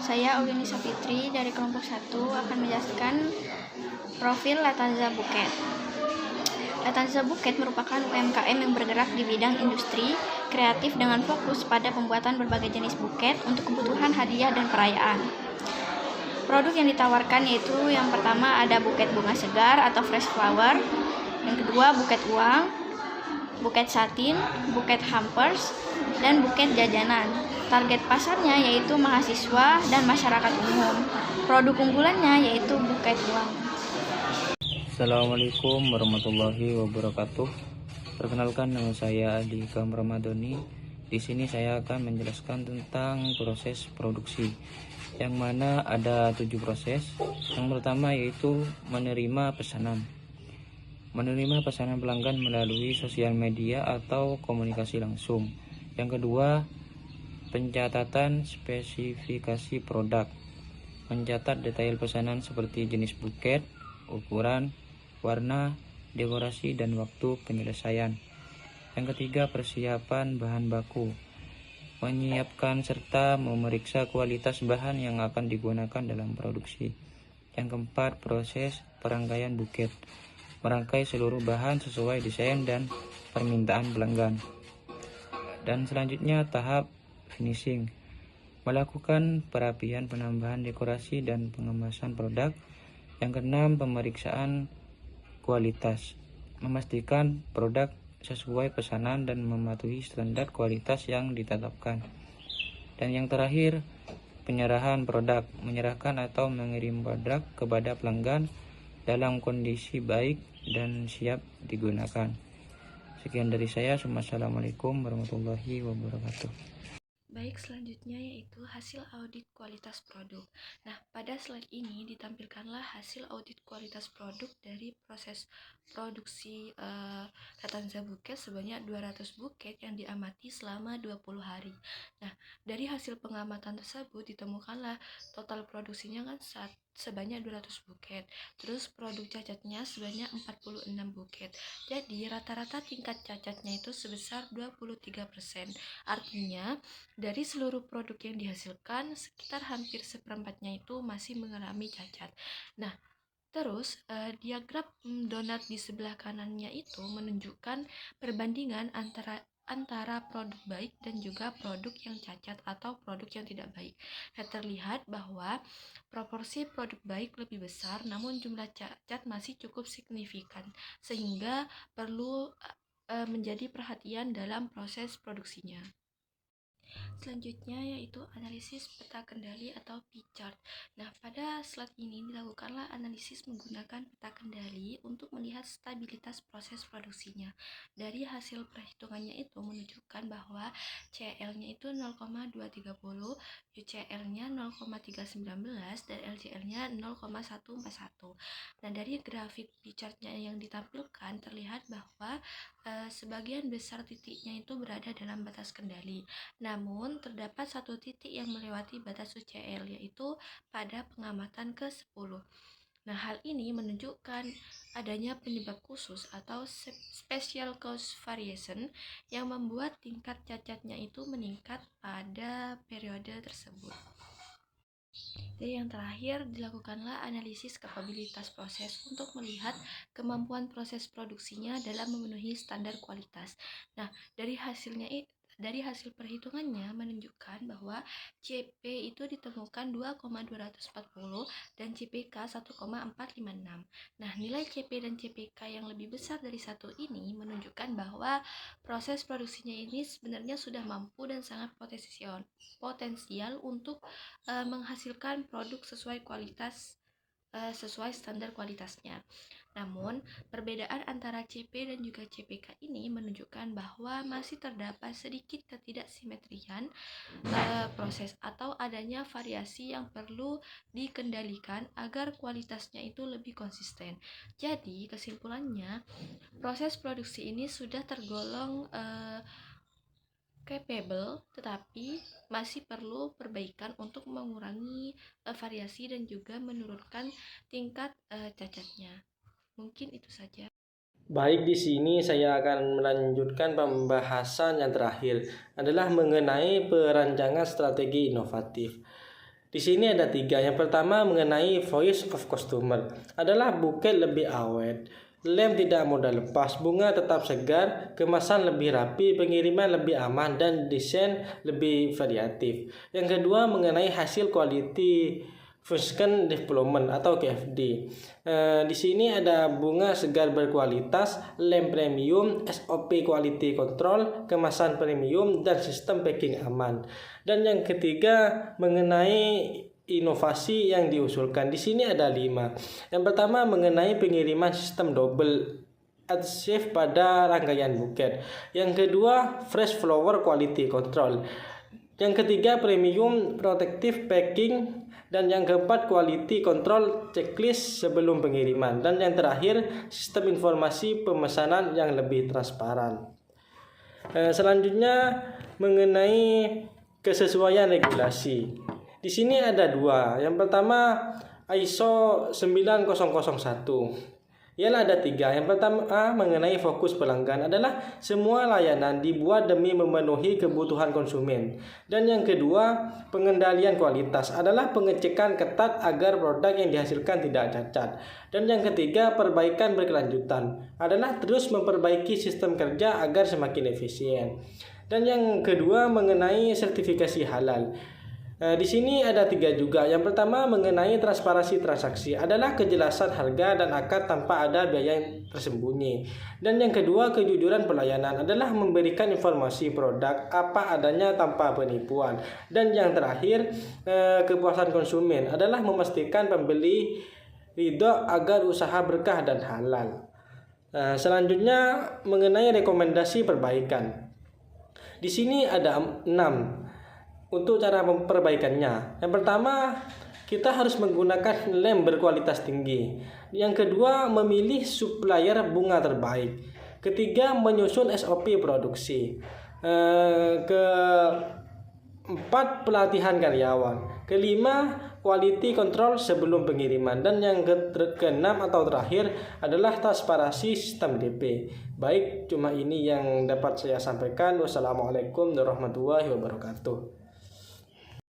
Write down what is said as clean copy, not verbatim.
Saya Aulianisa Fitri dari kelompok 1 akan menjelaskan profil Latanza Bouquet. Latanza Bouquet merupakan UMKM yang bergerak di bidang industri kreatif dengan fokus pada pembuatan berbagai jenis buket untuk kebutuhan hadiah dan perayaan. Produk yang ditawarkan yaitu yang pertama ada buket bunga segar atau fresh flower, yang kedua buket uang, buket satin, buket hampers, dan buket jajanan. Target pasarnya yaitu mahasiswa dan masyarakat umum. Produk unggulannya yaitu buket uang. Assalamualaikum warahmatullahi wabarakatuh. Perkenalkan, nama saya Adi Ikam Ramadhani. Di sini saya akan menjelaskan tentang proses produksi, yang mana ada 7 proses. Yang pertama yaitu menerima pesanan. Menerima pesanan pelanggan melalui sosial media atau komunikasi langsung. Yang kedua, pencatatan spesifikasi produk. Mencatat detail pesanan seperti jenis buket, ukuran, warna, dekorasi, dan waktu penyelesaian. Yang ketiga, persiapan bahan baku. Menyiapkan serta memeriksa kualitas bahan yang akan digunakan dalam produksi. Yang keempat, proses perangkaian buket. Merangkai seluruh bahan sesuai desain dan permintaan pelanggan. Dan selanjutnya, tahap finishing. Melakukan perapian, penambahan dekorasi, dan pengemasan produk. Yang keenam, pemeriksaan kualitas. Memastikan produk sesuai pesanan dan mematuhi standar kualitas yang ditetapkan. Dan yang terakhir, penyerahan produk. Menyerahkan atau mengirim produk kepada pelanggan dalam kondisi baik dan siap digunakan. Sekian dari saya. Assalamualaikum warahmatullahi wabarakatuh. Baik, selanjutnya yaitu hasil audit kualitas produk. Nah, pada slide ini ditampilkanlah hasil audit kualitas produk dari proses produksi Latanza Bouquet sebanyak 200 buket yang diamati selama 20 hari. Nah, dari hasil pengamatan tersebut ditemukanlah total produksinya kan sebanyak 200 buket. Terus produk cacatnya sebanyak 46 buket. Jadi, rata-rata tingkat cacatnya itu sebesar 23%. Artinya, dari seluruh produk yang dihasilkan, sekitar hampir seperempatnya itu masih mengalami cacat. Nah, terus diagram donat di sebelah kanannya itu menunjukkan perbandingan antara produk baik dan juga produk yang cacat atau produk yang tidak baik. Nah, terlihat bahwa proporsi produk baik lebih besar, namun jumlah cacat masih cukup signifikan, sehingga perlu menjadi perhatian dalam proses produksinya. Selanjutnya yaitu analisis peta kendali atau P-chart. Nah, pada slide ini dilakukanlah analisis menggunakan peta kendali untuk melihat stabilitas proses produksinya. Dari hasil perhitungannya itu menunjukkan bahwa CL-nya itu 0,230, UCL-nya 0,319, dan LCL-nya 0,141. Nah, dari grafik P-chart-nya yang ditampilkan terlihat bahwa sebagian besar titiknya itu berada dalam batas kendali. Namun, terdapat satu titik yang melewati batas UCL, yaitu pada pengamatan ke-10. Nah, hal ini menunjukkan adanya penyebab khusus atau special cause variation yang membuat tingkat cacatnya itu meningkat pada periode tersebut. Jadi yang terakhir, dilakukanlah analisis kapabilitas proses untuk melihat kemampuan proses produksinya dalam memenuhi standar kualitas. Nah, dari hasil perhitungannya menunjukkan bahwa CP itu ditemukan 2,240 dan CPK 1,456. Nah, nilai CP dan CPK yang lebih besar dari satu ini menunjukkan bahwa proses produksinya ini sebenarnya sudah mampu dan sangat potensial untuk menghasilkan produk sesuai kualitas sesuai standar kualitasnya. Namun, perbedaan antara CP dan juga CPK ini menunjukkan bahwa masih terdapat sedikit ketidaksimetrian proses atau adanya variasi yang perlu dikendalikan agar kualitasnya itu lebih konsisten. Jadi, kesimpulannya, proses produksi ini sudah tergolong capable, tetapi masih perlu perbaikan untuk mengurangi variasi dan juga menurunkan tingkat cacatnya. Mungkin itu saja. Baik, di sini saya akan melanjutkan pembahasan yang terakhir adalah mengenai perancangan strategi inovatif. Di sini ada 3. Yang pertama mengenai voice of customer. Adalah buket lebih awet, lem tidak mudah lepas, bunga tetap segar, kemasan lebih rapi, pengiriman lebih aman, dan desain lebih variatif. Yang kedua mengenai hasil quality function development atau QFD. Di sini ada bunga segar berkualitas, lem premium, SOP quality control, kemasan premium, dan sistem packing aman. Dan yang ketiga mengenai inovasi yang diusulkan. Di sini ada 5. Yang pertama mengenai pengiriman sistem double adhesive pada rangkaian buket. Yang kedua fresh flower quality control. Yang ketiga premium protective packing. Dan yang keempat quality control checklist sebelum pengiriman. Dan yang terakhir sistem informasi pemesanan yang lebih transparan. Selanjutnya mengenai kesesuaian regulasi. Di sini ada 2. Yang pertama ISO 9001. Ialah ada 3. Yang pertama mengenai fokus pelanggan adalah semua layanan dibuat demi memenuhi kebutuhan konsumen. Dan yang kedua pengendalian kualitas adalah pengecekan ketat agar produk yang dihasilkan tidak cacat. Dan yang ketiga perbaikan berkelanjutan adalah terus memperbaiki sistem kerja agar semakin efisien. Dan yang kedua mengenai sertifikasi halal. Di sini ada 3 juga. Yang pertama mengenai transparansi transaksi adalah kejelasan harga dan akad tanpa ada biaya yang tersembunyi. Dan yang kedua kejujuran pelayanan adalah memberikan informasi produk apa adanya tanpa penipuan. Dan yang terakhir kepuasan konsumen adalah memastikan pembeli ridho agar usaha berkah dan halal. Selanjutnya mengenai rekomendasi perbaikan. Di sini ada 6. Untuk cara memperbaikannya, yang pertama kita harus menggunakan lem berkualitas tinggi. Yang kedua memilih supplier bunga terbaik. Ketiga menyusun SOP produksi. Keempat pelatihan karyawan. Kelima quality control sebelum pengiriman. Dan yang keenam atau terakhir adalah transparansi sistem DP. Baik, cuma ini yang dapat saya sampaikan. Wassalamualaikum warahmatullahi wabarakatuh.